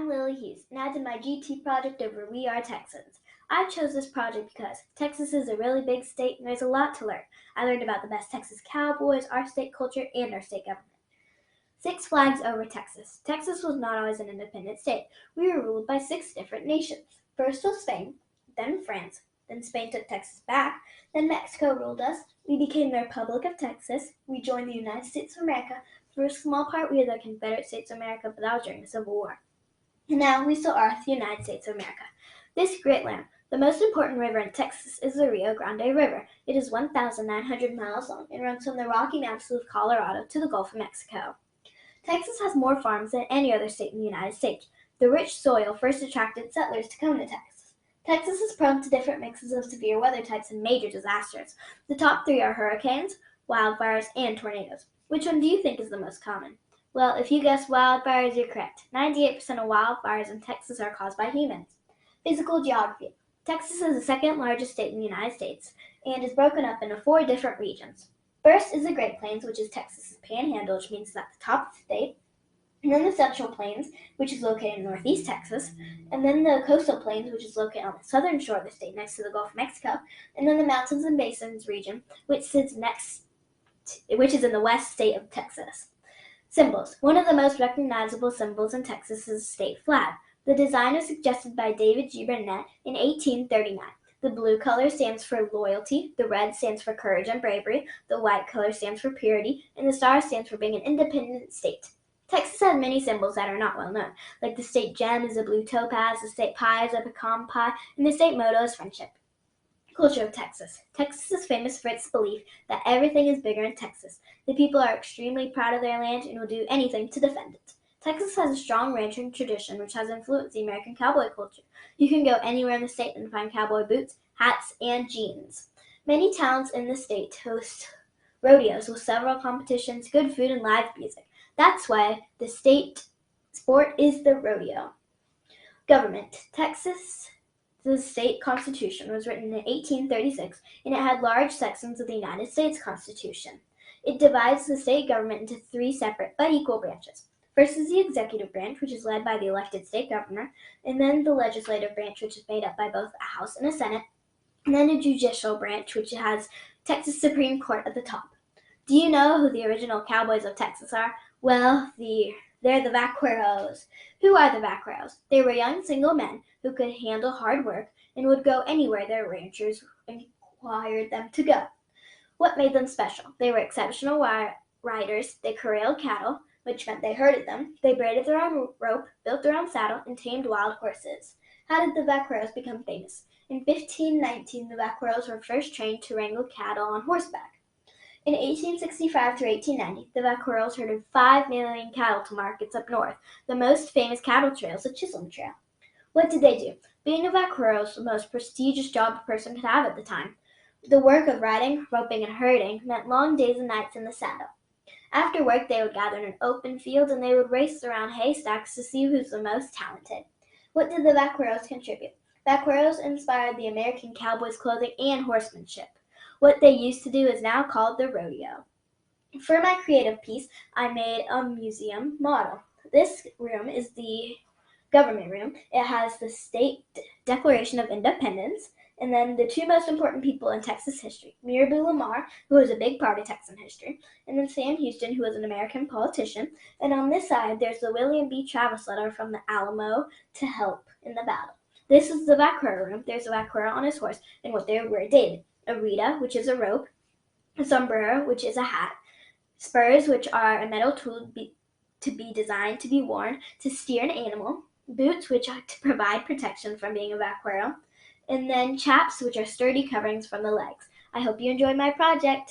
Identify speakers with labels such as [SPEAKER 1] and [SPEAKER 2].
[SPEAKER 1] Lily Hughes, and I did my GT project over We Are Texans. I chose this project because Texas is a really big state and there's a lot to learn. I learned about the best Texas cowboys, our state culture, and our state government. Six flags over Texas. Texas was not always an independent state. We were ruled by 6 different nations. First was Spain, then France, then Spain took Texas back, then Mexico ruled us. We became the Republic of Texas. We joined the United States of America. For a small part, we were the Confederate States of America, but that was during the Civil War. And now we still are the United States of America. This great land, the most important river in Texas, is the Rio Grande River. It is 1,900 miles long and runs from the Rocky Mountains of Colorado to the Gulf of Mexico. Texas has more farms than any other state in the United States. The rich soil first attracted settlers to come to Texas. Texas is prone to different mixes of severe weather types and major disasters. The top 3 are hurricanes, wildfires, and tornadoes. Which one do you think is the most common? Well, if you guessed wildfires, you're correct. 98% of wildfires in Texas are caused by humans. Physical geography. Texas is the second largest state in the United States and is broken up into 4 different regions. First is the Great Plains, which is Texas's panhandle, which means it's at the top of the state. And then the Central Plains, which is located in northeast Texas. And then the Coastal Plains, which is located on the southern shore of the state next to the Gulf of Mexico. And then the Mountains and Basins region, which is in the west state of Texas. Symbols. One of the most recognizable symbols in Texas is the state flag. The design was suggested by David G. Burnett in 1839. The blue color stands for loyalty, the red stands for courage and bravery, the white color stands for purity, and the star stands for being an independent state. Texas has many symbols that are not well known, like the state gem is a blue topaz, the state pie is a pecan pie, and the state motto is friendship. Culture of Texas. Texas is famous for its belief that everything is bigger in Texas. The people are extremely proud of their land and will do anything to defend it. Texas has a strong ranching tradition which has influenced the American cowboy culture. You can go anywhere in the state and find cowboy boots, hats, and jeans. Many towns in the state host rodeos with several competitions, good food, and live music. That's why the state sport is the rodeo. Government. The state constitution was written in 1836, and it had large sections of the United States Constitution. It divides the state government into 3 separate but equal branches. First is the executive branch, which is led by the elected state governor, and then the legislative branch, which is made up by both a House and a Senate, and then a judicial branch, which has Texas Supreme Court at the top. Do you know who the original cowboys of Texas are? Well, they're the vaqueros. Who are the vaqueros? They were young single men who could handle hard work and would go anywhere their ranchers required them to go. What made them special? They were exceptional riders. They corralled cattle, which meant they herded them. They braided their own rope, built their own saddle, and tamed wild horses. How did the vaqueros become famous? In 1519, the vaqueros were first trained to wrangle cattle on horseback. In 1865 through 1890, the vaqueros herded 5 million cattle to markets up north. The most famous cattle trail is the Chisholm Trail. What did they do? Being a vaquero was the most prestigious job a person could have at the time. The work of riding, roping, and herding meant long days and nights in the saddle. After work, they would gather in an open field and they would race around haystacks to see who's the most talented. What did the vaqueros contribute? Vaqueros inspired the American cowboys' clothing and horsemanship. What they used to do is now called the rodeo. For my creative piece, I made a museum model. This room is the government room. It has the State Declaration of Independence, and then the 2 most important people in Texas history, Mirabeau Lamar, who was a big part of Texan history, and then Sam Houston, who was an American politician. And on this side, there's the William B. Travis letter from the Alamo to help in the battle. This is the vaquero room. There's a vaquero on his horse, and what they were dated. A rita, which is a rope, a sombrero, which is a hat, spurs, which are a metal tool to be designed to be worn to steer an animal, boots, which are to provide protection from being a vaquero, and then chaps, which are sturdy coverings from the legs. I hope you enjoyed my project.